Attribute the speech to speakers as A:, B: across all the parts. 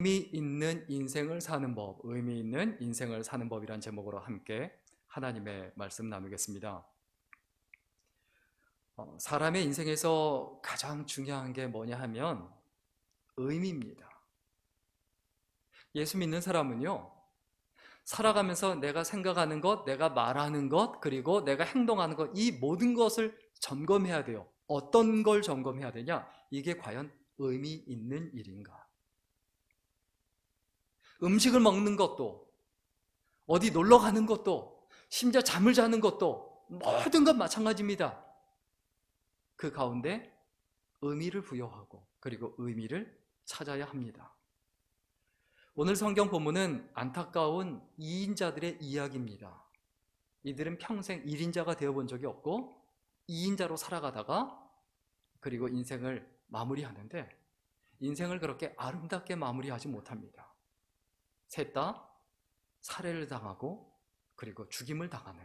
A: 의미 있는 인생을 사는 법, 의미 있는 인생을 사는 법이란 제목으로 함께 하나님의 말씀 나누겠습니다. 사람의 인생에서 가장 중요한 게 뭐냐 하면 의미입니다. 예수 믿는 사람은요, 살아가면서 내가 생각하는 것, 내가 말하는 것, 그리고 내가 행동하는 것, 이 모든 것을 점검해야 돼요. 어떤 걸 점검해야 되냐? 이게 과연 의미 있는 일인가? 음식을 먹는 것도, 어디 놀러 가는 것도, 심지어 잠을 자는 것도 모든 것 마찬가지입니다. 그 가운데 의미를 부여하고 그리고 의미를 찾아야 합니다. 오늘 성경 본문은 안타까운 2인자들의 이야기입니다. 이들은 평생 1인자가 되어본 적이 없고 2인자로 살아가다가 그리고 인생을 마무리하는데 인생을 그렇게 아름답게 마무리하지 못합니다. 셋 다 살해를 당하고 그리고 죽임을 당하는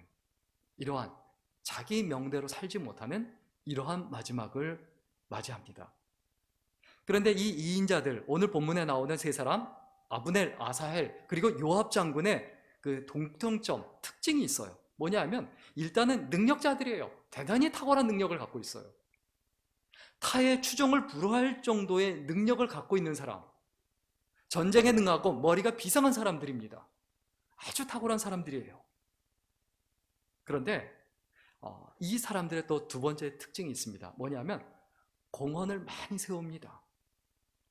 A: 이러한 자기 명대로 살지 못하는 이러한 마지막을 맞이합니다. 그런데 이 2인자들, 오늘 본문에 나오는 세 사람, 아브넬, 아사헬, 그리고 요압 장군의 그 공통점, 특징이 있어요. 뭐냐면 일단은 능력자들이에요. 대단히 탁월한 능력을 갖고 있어요. 타의 추종을 불허할 정도의 능력을 갖고 있는 사람, 전쟁에 능하고 머리가 비상한 사람들입니다. 아주 탁월한 사람들이에요. 그런데 이 사람들의 또 두 번째 특징이 있습니다. 뭐냐면 공헌을 많이 세웁니다.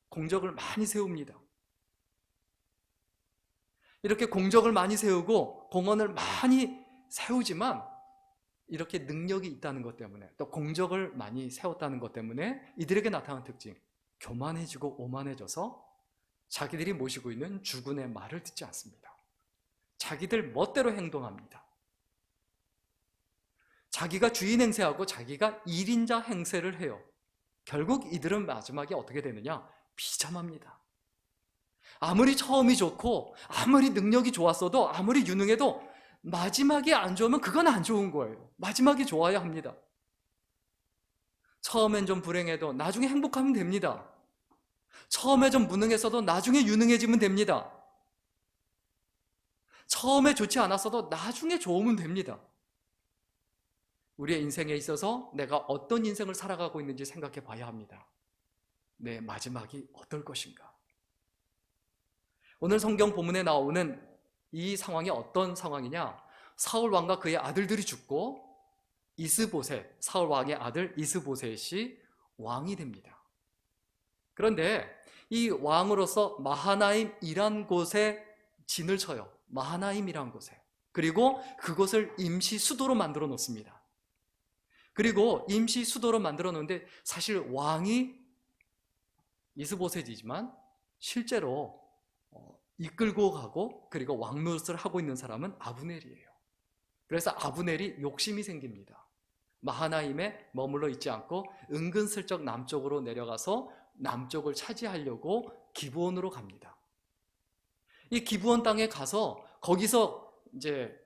A: 공적을 많이 세웁니다. 이렇게 공적을 많이 세우고 공헌을 많이 세우지만 이렇게 능력이 있다는 것 때문에 또 공적을 많이 세웠다는 것 때문에 이들에게 나타난 특징, 교만해지고 오만해져서 자기들이 모시고 있는 주군의 말을 듣지 않습니다. 자기들 멋대로 행동합니다. 자기가 주인 행세하고 자기가 1인자 행세를 해요. 결국 이들은 마지막에 어떻게 되느냐? 비참합니다. 아무리 처음이 좋고 아무리 능력이 좋았어도 아무리 유능해도 마지막이 안 좋으면 그건 안 좋은 거예요. 마지막이 좋아야 합니다. 처음엔 좀 불행해도 나중에 행복하면 됩니다. 처음에 좀 무능했어도 나중에 유능해지면 됩니다. 처음에 좋지 않았어도 나중에 좋으면 됩니다. 우리의 인생에 있어서 내가 어떤 인생을 살아가고 있는지 생각해 봐야 합니다. 내 마지막이 어떨 것인가? 오늘 성경 본문에 나오는 이 상황이 어떤 상황이냐? 사울 왕과 그의 아들들이 죽고 이스보셋, 사울 왕의 아들 이스보셋이 왕이 됩니다. 그런데 이 왕으로서 마하나임이란 곳에 진을 쳐요. 마하나임이란 곳에. 그리고 그곳을 임시 수도로 만들어 놓습니다. 그리고 임시 수도로 만들어 놓는데 사실 왕이 이스보셋이지만 실제로 이끌고 가고 그리고 왕노릇을 하고 있는 사람은 아브넬이에요. 그래서 아브넬이 욕심이 생깁니다. 마하나임에 머물러 있지 않고 은근슬쩍 남쪽으로 내려가서 남쪽을 차지하려고 기브온으로 갑니다. 이 기브온 땅에 가서 거기서 이제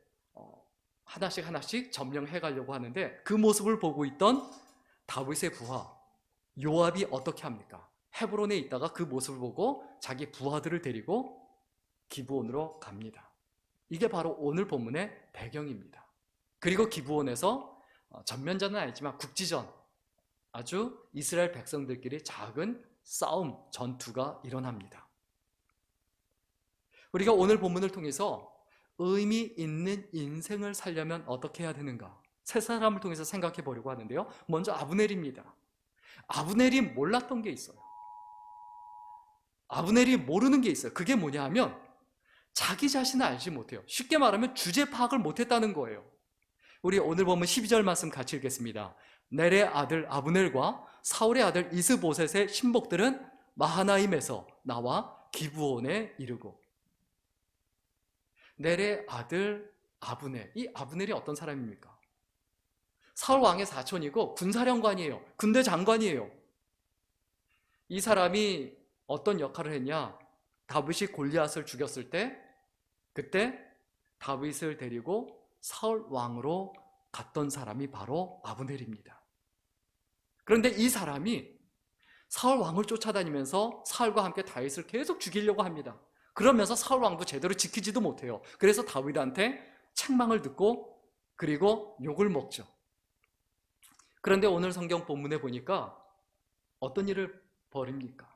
A: 하나씩 점령해 가려고 하는데 그 모습을 보고 있던 다윗의 부하 요압이 어떻게 합니까? 헤브론에 있다가 그 모습을 보고 자기 부하들을 데리고 기브온으로 갑니다. 이게 바로 오늘 본문의 배경입니다. 그리고 기브온에서 전면전은 아니지만 국지전, 아주 이스라엘 백성들끼리 작은 싸움, 전투가 일어납니다. 우리가 오늘 본문을 통해서 의미 있는 인생을 살려면 어떻게 해야 되는가? 세 사람을 통해서 생각해 보려고 하는데요. 먼저 아브넬입니다. 아브넬이 몰랐던 게 있어요. 아브넬이 모르는 게 있어요. 그게 뭐냐 하면 자기 자신을 알지 못해요. 쉽게 말하면 주제 파악을 못했다는 거예요. 우리 오늘 보면 12절 말씀 같이 읽겠습니다. 넬의 아들 아브넬과 사울의 아들 이스보셋의 신복들은 마하나임에서 나와 기브온에 이르고. 넬의 아들 아브넬, 이 아브넬이 어떤 사람입니까? 사울 왕의 사촌이고 군사령관이에요. 군대 장관이에요. 이 사람이 어떤 역할을 했냐? 다윗이 골리앗을 죽였을 때 그때 다윗을 데리고 사울 왕으로 갔던 사람이 바로 아브넬입니다. 그런데 이 사람이 사울 왕을 쫓아다니면서 사울과 함께 다윗을 계속 죽이려고 합니다. 그러면서 사울 왕도 제대로 지키지도 못해요. 그래서 다윗한테 책망을 듣고 그리고 욕을 먹죠. 그런데 오늘 성경 본문에 보니까 어떤 일을 벌입니까?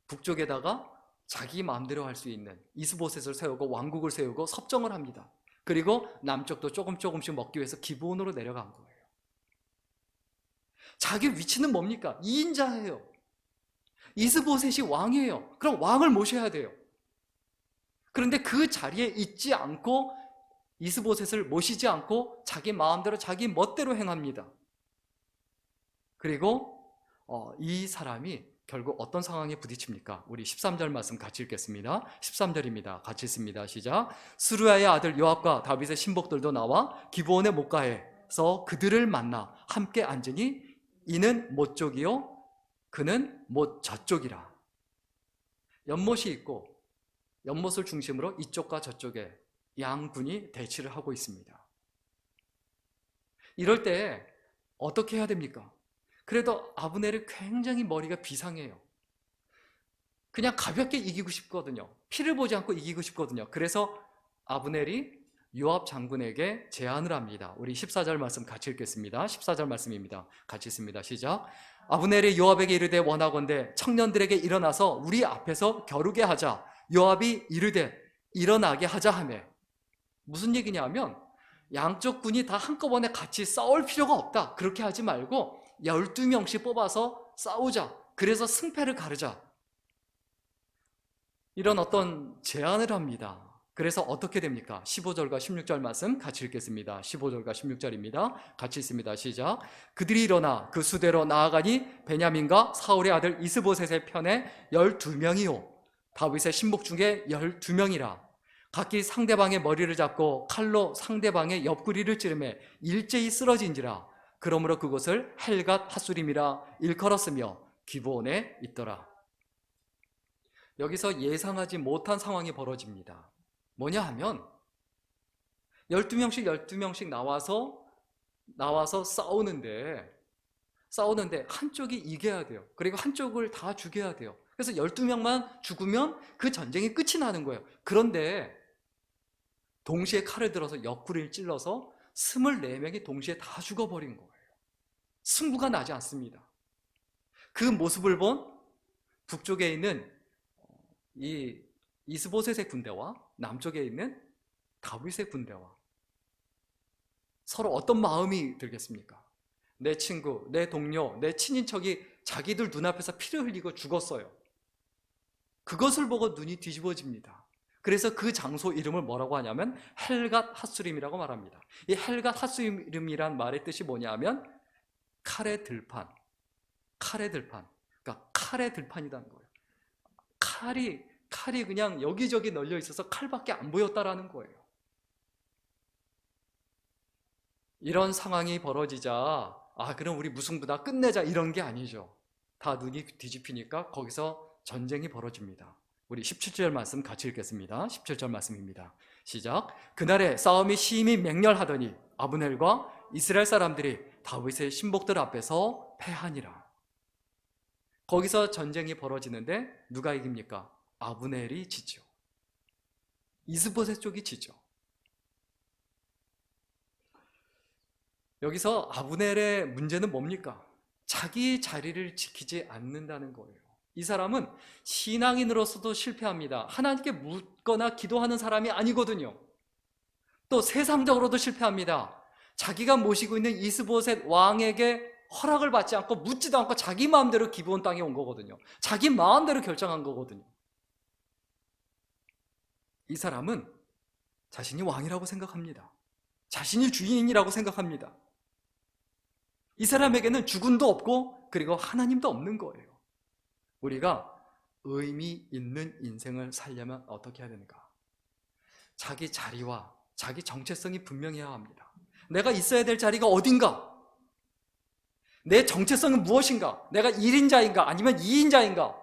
A: 북쪽에다가 자기 마음대로 할 수 있는 이스보셋을 세우고 왕국을 세우고 섭정을 합니다. 그리고 남쪽도 조금씩 먹기 위해서 기브온으로 내려간 거예요. 자기 위치는 뭡니까? 2인자예요. 이스보셋이 왕이에요. 그럼 왕을 모셔야 돼요. 그런데 그 자리에 있지 않고 이스보셋을 모시지 않고 자기 마음대로 자기 멋대로 행합니다. 그리고 이 사람이 결국 어떤 상황에 부딪힙니까? 우리 13절 말씀 같이 읽겠습니다. 13절입니다. 같이 읽습니다. 시작. 스루야의 아들 요압과 다윗의 신복들도 나와 기브온의 목가에서 그들을 만나 함께 앉으니 이는 못 쪽이요 그는 못 저쪽이라. 연못이 있고 연못을 중심으로 이쪽과 저쪽에 양군이 대치를 하고 있습니다. 이럴 때 어떻게 해야 됩니까? 그래도 아브넬이 굉장히 머리가 비상해요. 그냥 가볍게 이기고 싶거든요. 피를 보지 않고 이기고 싶거든요. 그래서 아브넬이 요압 장군에게 제안을 합니다. 우리 14절 말씀 같이 읽겠습니다. 14절 말씀입니다. 같이 읽습니다. 시작. 아브넬이 요압에게 이르되 원하건대 청년들에게 일어나서 우리 앞에서 겨루게 하자. 요압이 이르되 일어나게 하자 하매. 무슨 얘기냐 하면 양쪽 군이 다 한꺼번에 같이 싸울 필요가 없다. 그렇게 하지 말고 12명씩 뽑아서 싸우자. 그래서 승패를 가르자. 이런 어떤 제안을 합니다. 그래서 어떻게 됩니까? 15절과 16절 말씀 같이 읽겠습니다. 15절과 16절입니다. 같이 읽습니다. 시작. 그들이 일어나 그 수대로 나아가니 베냐민과 사울의 아들 이스보셋의 편에 12명이요 다윗의 신복 중에 12명이라. 각기 상대방의 머리를 잡고 칼로 상대방의 옆구리를 찌르매 일제히 쓰러진지라. 그러므로 그곳을 헬갓 핫수림이라 일컬었으며 기브온에 있더라. 여기서 예상하지 못한 상황이 벌어집니다. 뭐냐 하면 12명씩 나와서 싸우는데 한쪽이 이겨야 돼요. 그리고 한쪽을 다 죽여야 돼요. 그래서 12명만 죽으면 그 전쟁이 끝이 나는 거예요. 그런데 동시에 칼을 들어서 옆구리를 찔러서 24명이 동시에 다 죽어버린 거예요. 승부가 나지 않습니다. 그 모습을 본 북쪽에 있는 이 이스보셋의 군대와 남쪽에 있는 다윗의 군대와 서로 어떤 마음이 들겠습니까? 내 친구, 내 동료, 내 친인척이 자기들 눈앞에서 피를 흘리고 죽었어요. 그것을 보고 눈이 뒤집어집니다. 그래서 그 장소 이름을 뭐라고 하냐면 헬갓 핫수림이라고 말합니다. 이 헬갓 핫수림이란 말의 뜻이 뭐냐면 칼의 들판. 그러니까 칼의 들판이라는 거예요. 칼이 그냥 여기저기 널려 있어서 칼밖에 안 보였다라는 거예요. 이런 상황이 벌어지자 그럼 우리 무승부다 끝내자 이런 게 아니죠. 다 눈이 뒤집히니까 거기서 전쟁이 벌어집니다. 우리 17절 말씀 같이 읽겠습니다. 17절 말씀입니다. 시작. 그날에 싸움이 심히 맹렬하더니 아브넬과 이스라엘 사람들이 다윗의 신복들 앞에서 패하니라. 거기서 전쟁이 벌어지는데 누가 이깁니까? 아브넬이 지죠. 이스보셋 쪽이 지죠. 여기서 아브넬의 문제는 뭡니까? 자기 자리를 지키지 않는다는 거예요. 이 사람은 신앙인으로서도 실패합니다. 하나님께 묻거나 기도하는 사람이 아니거든요. 또 세상적으로도 실패합니다. 자기가 모시고 있는 이스보셋 왕에게 허락을 받지 않고 묻지도 않고 자기 마음대로 기브온 땅에 온 거거든요. 자기 마음대로 결정한 거거든요. 이 사람은 자신이 왕이라고 생각합니다. 자신이 주인이라고 생각합니다. 이 사람에게는 주군도 없고 그리고 하나님도 없는 거예요. 우리가 의미 있는 인생을 살려면 어떻게 해야 되는가? 자기 자리와 자기 정체성이 분명해야 합니다. 내가 있어야 될 자리가 어딘가? 내 정체성은 무엇인가? 내가 1인자인가? 아니면 2인자인가?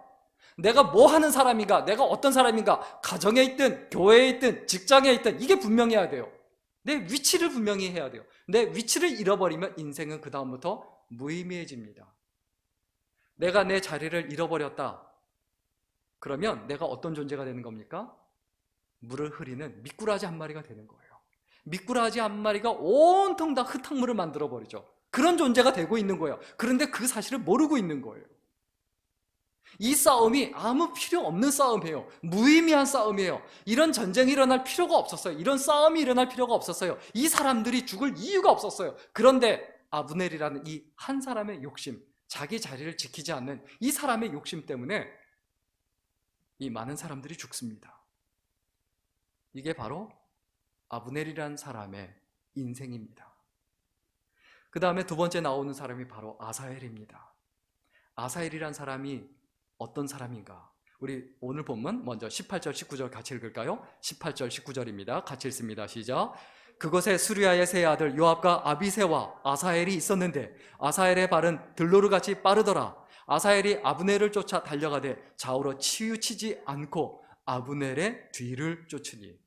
A: 내가 뭐 하는 사람인가? 내가 어떤 사람인가? 가정에 있든 교회에 있든 직장에 있든 이게 분명해야 돼요. 내 위치를 분명히 해야 돼요. 내 위치를 잃어버리면 인생은 그 다음부터 무의미해집니다. 내가 내 자리를 잃어버렸다. 그러면 내가 어떤 존재가 되는 겁니까? 물을 흐리는 미꾸라지 한 마리가 되는 거예요. 미꾸라지 한 마리가 온통 다 흙탕물을 만들어버리죠. 그런 존재가 되고 있는 거예요. 그런데 그 사실을 모르고 있는 거예요. 이 싸움이 아무 필요 없는 싸움이에요. 무의미한 싸움이에요. 이런 전쟁이 일어날 필요가 없었어요. 이런 싸움이 일어날 필요가 없었어요. 이 사람들이 죽을 이유가 없었어요. 그런데 아브넬이라는 이 한 사람의 욕심, 자기 자리를 지키지 않는 이 사람의 욕심 때문에 이 많은 사람들이 죽습니다. 이게 바로 아브넬이라는 사람의 인생입니다. 그 다음에 두 번째 나오는 사람이 바로 아사헬입니다. 아사헬이라는 사람이 어떤 사람인가? 우리 오늘 본문 먼저 18절 19절 같이 읽을까요? 18절 19절입니다. 같이 읽습니다. 시작. 그곳에 수리아의 세 아들 요압과 아비새와 아사헬이 있었는데 아사헬의 발은 들로르같이 빠르더라. 아사헬이 아브넬을 쫓아 달려가되 좌우로 치우치지 않고 아브넬의 뒤를 쫓으니.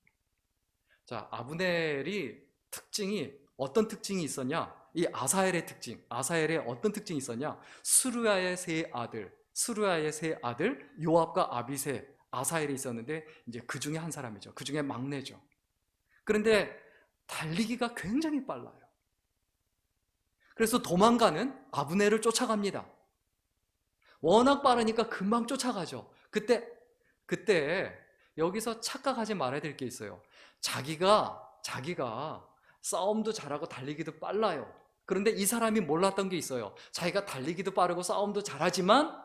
A: 자, 아브넬이 특징이 어떤 특징이 있었냐? 이 아사헬의 특징, 아사헬의 어떤 특징이 있었냐? 수루야의 세 아들 요압과 아비새, 아사헬이 있었는데 이제 그 중에 한 사람이죠. 그 중에 막내죠. 그런데 달리기가 굉장히 빨라요. 그래서 도망가는 아브넬을 쫓아갑니다. 워낙 빠르니까 금방 쫓아가죠. 그때 여기서 착각하지 말아야 될 게 있어요. 자기가 싸움도 잘하고 달리기도 빨라요. 그런데 이 사람이 몰랐던 게 있어요. 자기가 달리기도 빠르고 싸움도 잘하지만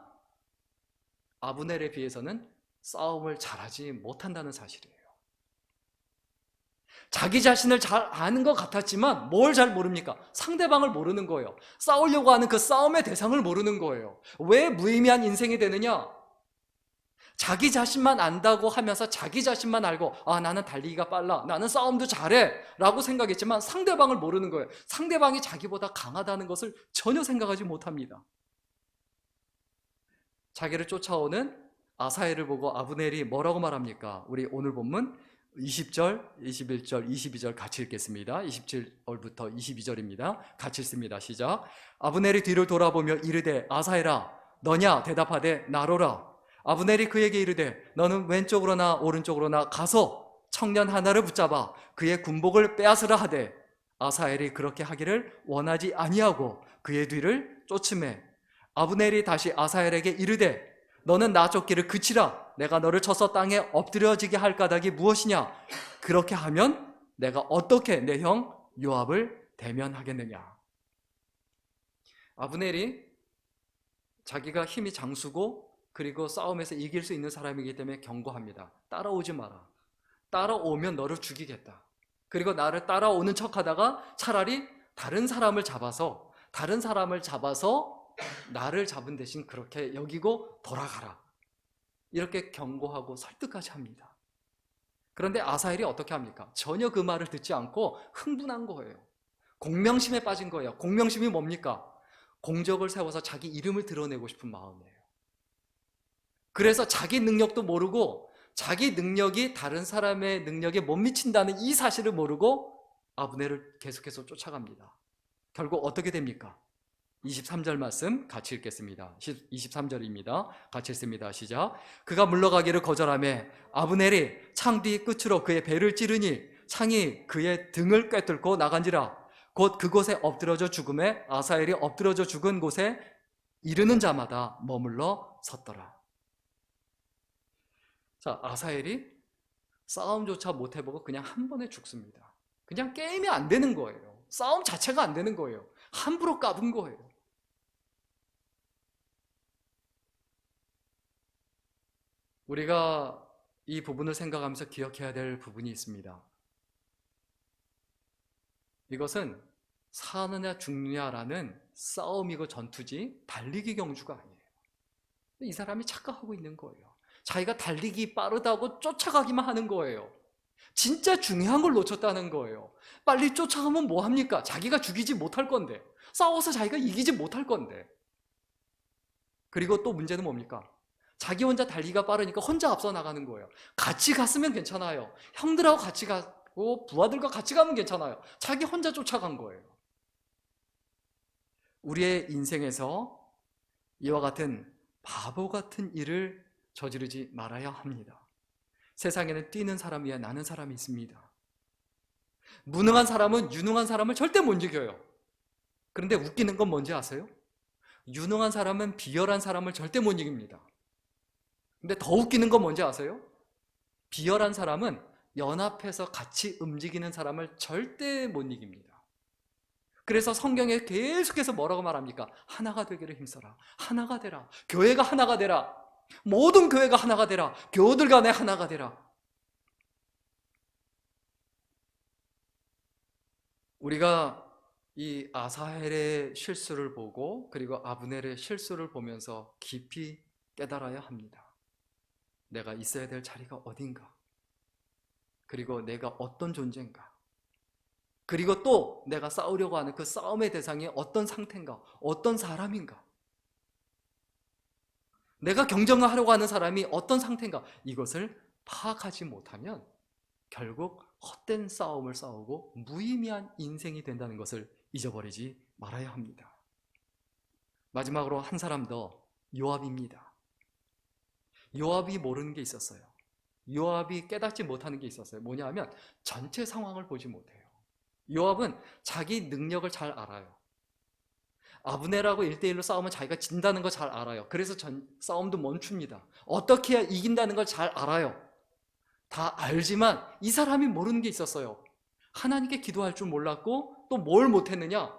A: 아브넬에 비해서는 싸움을 잘하지 못한다는 사실이에요. 자기 자신을 잘 아는 것 같았지만 뭘 잘 모릅니까? 상대방을 모르는 거예요. 싸우려고 하는 그 싸움의 대상을 모르는 거예요. 왜 무의미한 인생이 되느냐? 자기 자신만 안다고 하면서 자기 자신만 알고 나는 달리기가 빨라, 나는 싸움도 잘해 라고 생각했지만 상대방을 모르는 거예요. 상대방이 자기보다 강하다는 것을 전혀 생각하지 못합니다. 자기를 쫓아오는 아사헬을 보고 아브넬이 뭐라고 말합니까? 우리 오늘 본문 20절, 21절, 22절 같이 읽겠습니다. 27절부터 22절입니다. 같이 읽습니다. 시작. 아브넬이 뒤를 돌아보며 이르되 아사헬아 너냐? 대답하되 나로라. 아브넬이 그에게 이르되 너는 왼쪽으로나 오른쪽으로나 가서 청년 하나를 붙잡아 그의 군복을 빼앗으라 하되 아사헬이 그렇게 하기를 원하지 아니하고 그의 뒤를 쫓으매 아브넬이 다시 아사헬에게 이르되 너는 나 쫓기를 그치라. 내가 너를 쳐서 땅에 엎드려지게 할 까닭이 무엇이냐? 그렇게 하면 내가 어떻게 내 형 요압을 대면하겠느냐? 아브넬이 자기가 힘이 장수고 그리고 싸움에서 이길 수 있는 사람이기 때문에 경고합니다. 따라오지 마라. 따라오면 너를 죽이겠다. 그리고 나를 따라오는 척하다가 차라리 다른 사람을 잡아서 나를 잡은 대신 그렇게 여기고 돌아가라. 이렇게 경고하고 설득까지 합니다. 그런데 아사헬이 어떻게 합니까? 전혀 그 말을 듣지 않고 흥분한 거예요. 공명심에 빠진 거예요. 공명심이 뭡니까? 공적을 세워서 자기 이름을 드러내고 싶은 마음이에요. 그래서 자기 능력도 모르고 자기 능력이 다른 사람의 능력에 못 미친다는 이 사실을 모르고 아브넬을 계속해서 쫓아갑니다. 결국 어떻게 됩니까? 23절 말씀 같이 읽겠습니다. 23절입니다. 같이 읽습니다. 시작. 그가 물러가기를 거절하며 아브넬이 창 뒤 끝으로 그의 배를 찌르니 창이 그의 등을 꿰뚫고 나간지라. 곧 그곳에 엎드러져 죽음에 아사헬이 엎드러져 죽은 곳에 이르는 자마다 머물러 섰더라. 자, 아사헬이 싸움조차 못 해보고 그냥 한 번에 죽습니다. 그냥 게임이 안 되는 거예요. 싸움 자체가 안 되는 거예요. 함부로 까분 거예요. 우리가 이 부분을 생각하면서 기억해야 될 부분이 있습니다. 이것은 사느냐 죽느냐라는 싸움이고 전투지 달리기 경주가 아니에요. 이 사람이 착각하고 있는 거예요. 자기가 달리기 빠르다고 쫓아가기만 하는 거예요. 진짜 중요한 걸 놓쳤다는 거예요. 빨리 쫓아가면 뭐합니까? 자기가 죽이지 못할 건데, 싸워서 자기가 이기지 못할 건데. 그리고 또 문제는 뭡니까? 자기 혼자 달리기가 빠르니까 혼자 앞서 나가는 거예요. 같이 갔으면 괜찮아요. 형들하고 같이 가고 부하들과 같이 가면 괜찮아요. 자기 혼자 쫓아간 거예요. 우리의 인생에서 이와 같은 바보 같은 일을 저지르지 말아야 합니다. 세상에는 뛰는 사람 위에 나는 사람이 있습니다. 무능한 사람은 유능한 사람을 절대 못 이겨요. 그런데 웃기는 건 뭔지 아세요? 유능한 사람은 비열한 사람을 절대 못 이깁니다. 근데 더 웃기는 건 뭔지 아세요? 비열한 사람은 연합해서 같이 움직이는 사람을 절대 못 이깁니다. 그래서 성경에 계속해서 뭐라고 말합니까? 하나가 되기를 힘써라. 하나가 되라. 교회가 하나가 되라. 모든 교회가 하나가 되라. 교우들 간에 하나가 되라. 우리가 이 아사헬의 실수를 보고 그리고 아브넬의 실수를 보면서 깊이 깨달아야 합니다. 내가 있어야 될 자리가 어딘가? 그리고 내가 어떤 존재인가? 그리고 또 내가 싸우려고 하는 그 싸움의 대상이 어떤 상태인가? 어떤 사람인가? 내가 경쟁을 하려고 하는 사람이 어떤 상태인가? 이것을 파악하지 못하면 결국 헛된 싸움을 싸우고 무의미한 인생이 된다는 것을 잊어버리지 말아야 합니다. 마지막으로 한 사람 더, 요압입니다. 요압이 모르는 게 있었어요. 요압이 깨닫지 못하는 게 있었어요. 뭐냐 하면 전체 상황을 보지 못해요. 요압은 자기 능력을 잘 알아요. 아브넬하고 1대1로 싸우면 자기가 진다는 걸 잘 알아요. 그래서 싸움도 멈춥니다. 어떻게 해야 이긴다는 걸 잘 알아요. 다 알지만 이 사람이 모르는 게 있었어요. 하나님께 기도할 줄 몰랐고 또 뭘 못했느냐?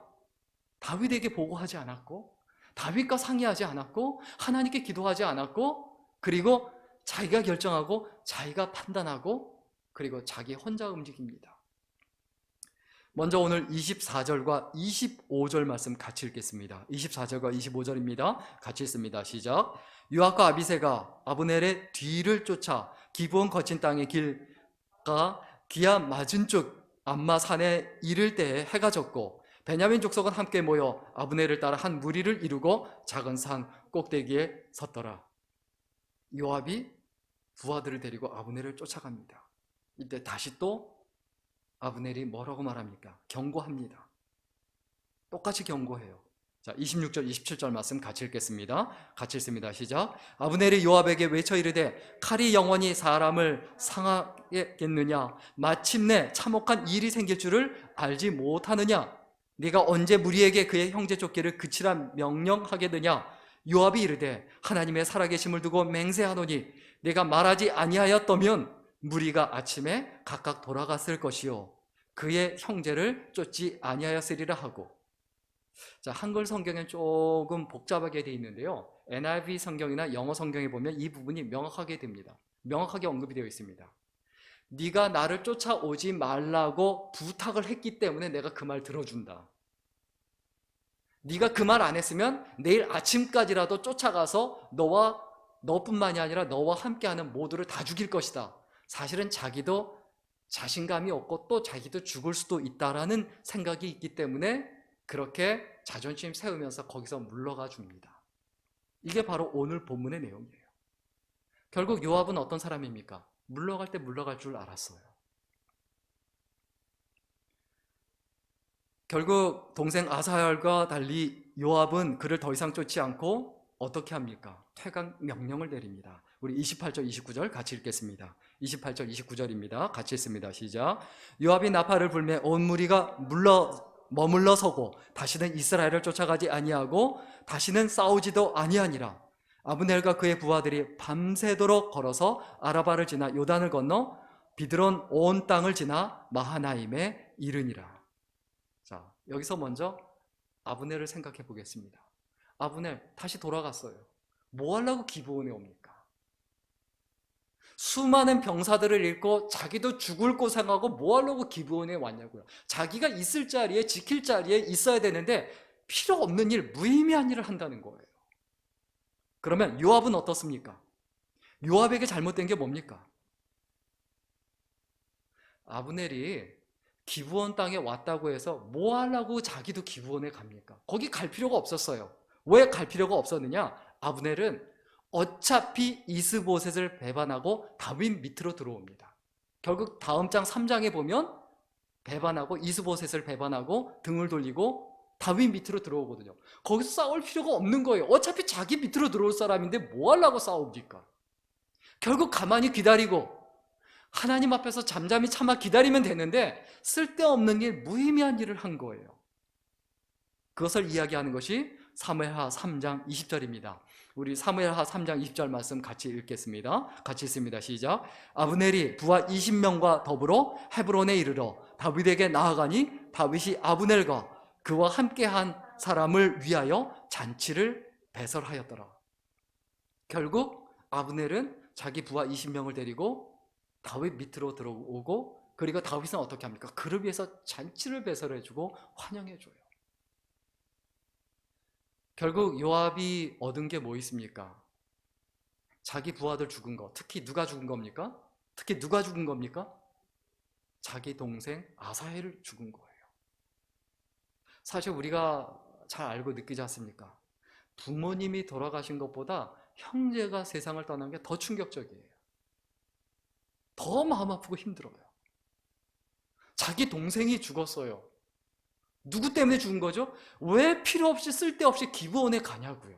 A: 다윗에게 보고하지 않았고 다윗과 상의하지 않았고 하나님께 기도하지 않았고 그리고 자기가 결정하고 자기가 판단하고 그리고 자기 혼자 움직입니다. 먼저 오늘 24절과 25절 말씀 같이 읽겠습니다. 24절과 25절입니다. 같이 읽습니다. 시작. 요압과 아비새가 아브넬의 뒤를 쫓아 기브온 거친 땅의 길가 기아 맞은 쪽 암마 산에 이를 때에 해가 졌고 베냐민 족속은 함께 모여 아브넬을 따라 한 무리를 이루고 작은 산 꼭대기에 섰더라. 요압이 부하들을 데리고 아브넬을 쫓아갑니다. 이때 다시 또 아브넬이 뭐라고 말합니까? 경고합니다. 똑같이 경고해요. 자, 26절, 27절 말씀 같이 읽겠습니다. 같이 읽습니다. 시작. 아브넬이 요압에게 외쳐 이르되 칼이 영원히 사람을 상하겠느냐? 마침내 참혹한 일이 생길 줄을 알지 못하느냐? 네가 언제 무리에게 그의 형제 쫓기를 그치라 명령하겠느냐? 요압이 이르되 하나님의 살아계심을 두고 맹세하노니 내가 말하지 아니하였다면 무리가 아침에 각각 돌아갔을 것이요 그의 형제를 쫓지 아니하였으리라 하고. 자, 한글 성경엔 조금 복잡하게 되어 있는데요. NIV 성경이나 영어 성경에 보면 이 부분이 명확하게 됩니다. 명확하게 언급이 되어 있습니다. 네가 나를 쫓아오지 말라고 부탁을 했기 때문에 내가 그 말 들어준다. 네가 그 말 안 했으면 내일 아침까지라도 쫓아가서 너뿐만이 아니라 너와 함께하는 모두를 다 죽일 것이다. 사실은 자기도 자신감이 없고 또 자기도 죽을 수도 있다라는 생각이 있기 때문에 그렇게 자존심 세우면서 거기서 물러가 줍니다. 이게 바로 오늘 본문의 내용이에요. 결국 요압은 어떤 사람입니까? 물러갈 때 물러갈 줄 알았어요. 결국 동생 아사헬과 달리 요압은 그를 더 이상 쫓지 않고 어떻게 합니까? 퇴각 명령을 내립니다. 우리 28절, 29절 같이 읽겠습니다. 28절, 29절입니다. 같이 읽습니다. 시작. 요압이 나팔을 불매 온 무리가 머물러 서고 다시는 이스라엘을 쫓아가지 아니하고 다시는 싸우지도 아니하니라. 아브넬과 그의 부하들이 밤새도록 걸어서 아라바를 지나 요단을 건너 비드론 온 땅을 지나 마하나임에 이르니라. 자, 여기서 먼저 아브넬을 생각해 보겠습니다. 아브넬 다시 돌아갔어요. 뭐 하려고 기브온에 옵니까? 수많은 병사들을 잃고 자기도 죽을 고생하고 뭐 하려고 기브온에 왔냐고요. 자기가 있을 자리에 지킬 자리에 있어야 되는데 필요 없는 일, 무의미한 일을 한다는 거예요. 그러면 요압은 어떻습니까? 요압에게 잘못된 게 뭡니까? 아브넬이 기브온 땅에 왔다고 해서 뭐 하려고 자기도 기브온에 갑니까? 거기 갈 필요가 없었어요. 왜 갈 필요가 없었느냐? 아브넬은 어차피 이스보셋을 배반하고 다윗 밑으로 들어옵니다. 결국 다음 장 3장에 보면 배반하고 이스보셋을 배반하고 등을 돌리고 다윗 밑으로 들어오거든요. 거기서 싸울 필요가 없는 거예요. 어차피 자기 밑으로 들어올 사람인데 뭐 하려고 싸웁니까? 결국 가만히 기다리고 하나님 앞에서 잠잠히 참아 기다리면 되는데 쓸데없는 일, 무의미한 일을 한 거예요. 그것을 이야기하는 것이 사무엘하 3장 20절입니다. 우리 사무엘하 3장 20절 말씀 같이 읽겠습니다. 같이 읽습니다. 시작. 아브넬이 부하 20명과 더불어 헤브론에 이르러 다윗에게 나아가니 다윗이 아브넬과 그와 함께한 사람을 위하여 잔치를 배설하였더라. 결국 아브넬은 자기 부하 20명을 데리고 다윗 밑으로 들어오고, 그리고 다윗은 어떻게 합니까? 그를 위해서 잔치를 배설해주고 환영해줘요. 결국 요압이 얻은 게 뭐 있습니까? 자기 부하들 죽은 거. 특히 누가 죽은 겁니까? 특히 누가 죽은 겁니까? 자기 동생 아사헬을 죽은 거예요. 사실 우리가 잘 알고 느끼지 않습니까? 부모님이 돌아가신 것보다 형제가 세상을 떠난 게 더 충격적이에요. 더 마음 아프고 힘들어요. 자기 동생이 죽었어요. 누구 때문에 죽은 거죠? 왜 필요 없이 쓸데없이 기브온에 가냐고요.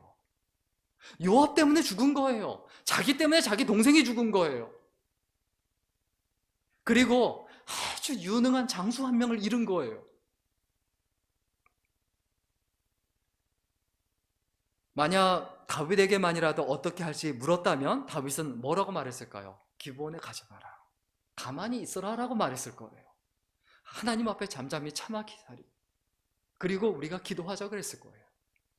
A: 요압 때문에 죽은 거예요. 자기 때문에 자기 동생이 죽은 거예요. 그리고 아주 유능한 장수 한 명을 잃은 거예요. 만약 다윗에게만이라도 어떻게 할지 물었다면 다윗은 뭐라고 말했을까요? 기브온에 가지 마라. 가만히 있어라 라고 말했을 거예요. 하나님 앞에 잠잠히 참아 기다리. 그리고 우리가 기도하자 그랬을 거예요.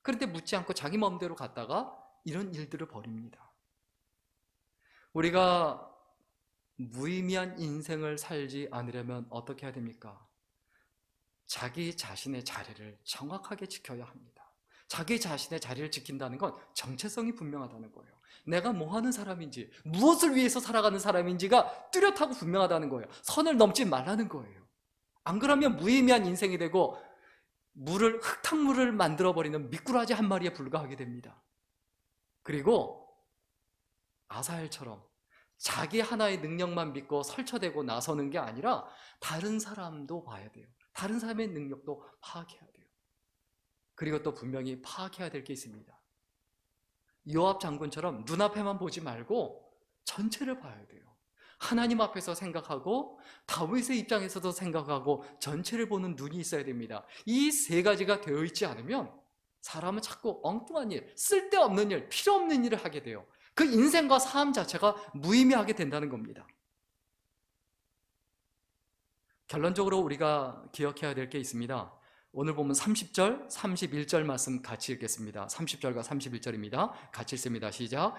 A: 그런데 묻지 않고 자기 마음대로 갔다가 이런 일들을 벌입니다. 우리가 무의미한 인생을 살지 않으려면 어떻게 해야 됩니까? 자기 자신의 자리를 정확하게 지켜야 합니다. 자기 자신의 자리를 지킨다는 건 정체성이 분명하다는 거예요. 내가 뭐 하는 사람인지, 무엇을 위해서 살아가는 사람인지가 뚜렷하고 분명하다는 거예요. 선을 넘지 말라는 거예요. 안 그러면 무의미한 인생이 되고 흙탕물을 만들어버리는 미꾸라지 한 마리에 불과하게 됩니다. 그리고 아사엘처럼 자기 하나의 능력만 믿고 설쳐대고 나서는 게 아니라 다른 사람도 봐야 돼요. 다른 사람의 능력도 파악해야 돼요. 그리고 또 분명히 파악해야 될 게 있습니다. 요압 장군처럼 눈앞에만 보지 말고 전체를 봐야 돼요. 하나님 앞에서 생각하고 다윗의 입장에서도 생각하고 전체를 보는 눈이 있어야 됩니다. 이 세 가지가 되어 있지 않으면 사람은 자꾸 엉뚱한 일, 쓸데없는 일, 필요 없는 일을 하게 돼요. 그 인생과 삶 자체가 무의미하게 된다는 겁니다. 결론적으로 우리가 기억해야 될 게 있습니다. 오늘 보면 30절, 31절 말씀 같이 읽겠습니다. 30절과 31절입니다. 같이 읽습니다. 시작.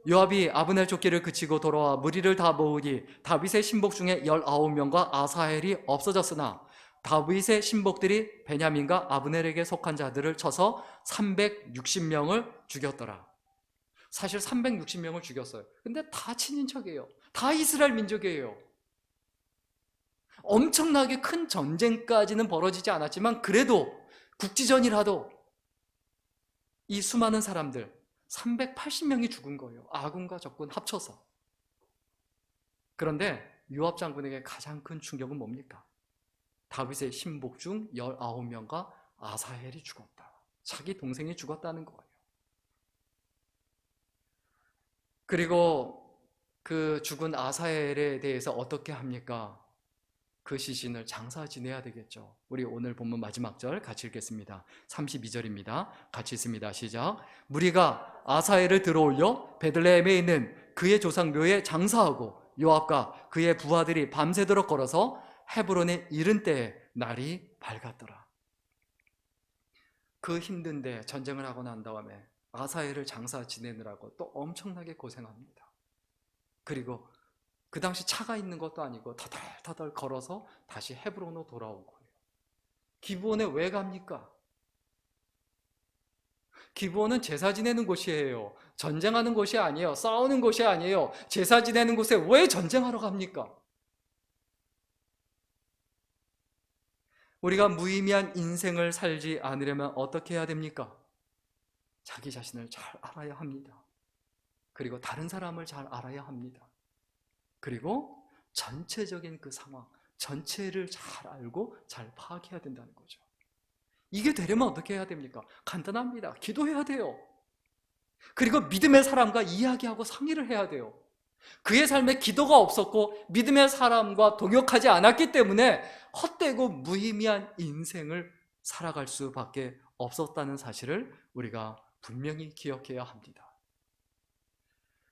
A: 요압이 아브넬 쫓기를 그치고 돌아와 무리를 다 모으니 다윗의 신복 중에 19명과 아사헬이 없어졌으나 다윗의 신복들이 베냐민과 아브넬에게 속한 자들을 쳐서 360명을 죽였더라. 사실 360명을 죽였어요. 근데 다 친인척이에요. 다 이스라엘 민족이에요. 엄청나게 큰 전쟁까지는 벌어지지 않았지만 그래도 국지전이라도 이 수많은 사람들 380명이 죽은 거예요. 아군과 적군 합쳐서. 그런데 요압 장군에게 가장 큰 충격은 뭡니까? 다윗의 신복 중 19명과 아사헬이 죽었다. 자기 동생이 죽었다는 거예요. 그리고 그 죽은 아사헬에 대해서 어떻게 합니까? 그 시신을 장사 지내야 되겠죠. 우리 오늘 본문 마지막 절 같이 읽겠습니다. 32절입니다. 같이 읽습니다. 시작. 무리가 아사헬을 들어올려 베들레헴에 있는 그의 조상묘에 장사하고 요압과 그의 부하들이 밤새도록 걸어서 헤브론에 이른 때에 날이 밝았더라. 그 힘든데 전쟁을 하고 난 다음에 아사헬을 장사 지내느라고 또 엄청나게 고생합니다. 그리고 그 당시 차가 있는 것도 아니고 터덜터덜 걸어서 다시 헤브론으로 돌아오고 해요. 기브온에 왜 갑니까? 기브온은 제사 지내는 곳이에요. 전쟁하는 곳이 아니에요. 싸우는 곳이 아니에요. 제사 지내는 곳에 왜 전쟁하러 갑니까? 우리가 무의미한 인생을 살지 않으려면 어떻게 해야 됩니까? 자기 자신을 잘 알아야 합니다. 그리고 다른 사람을 잘 알아야 합니다. 그리고 전체적인 그 상황, 전체를 잘 알고 잘 파악해야 된다는 거죠. 이게 되려면 어떻게 해야 됩니까? 간단합니다. 기도해야 돼요. 그리고 믿음의 사람과 이야기하고 상의를 해야 돼요. 그의 삶에 기도가 없었고 믿음의 사람과 동역하지 않았기 때문에 헛되고 무의미한 인생을 살아갈 수밖에 없었다는 사실을 우리가 분명히 기억해야 합니다.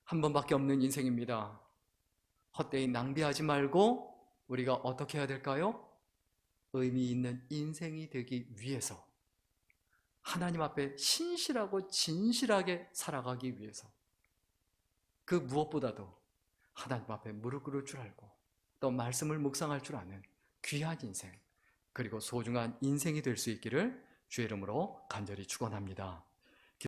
A: 한 번밖에 없는 인생입니다. 헛되이 낭비하지 말고 우리가 어떻게 해야 될까요? 의미 있는 인생이 되기 위해서 하나님 앞에 신실하고 진실하게 살아가기 위해서 그 무엇보다도 하나님 앞에 무릎 꿇을 줄 알고 또 말씀을 묵상할 줄 아는 귀한 인생 그리고 소중한 인생이 될 수 있기를 주의 이름으로 간절히 축원합니다.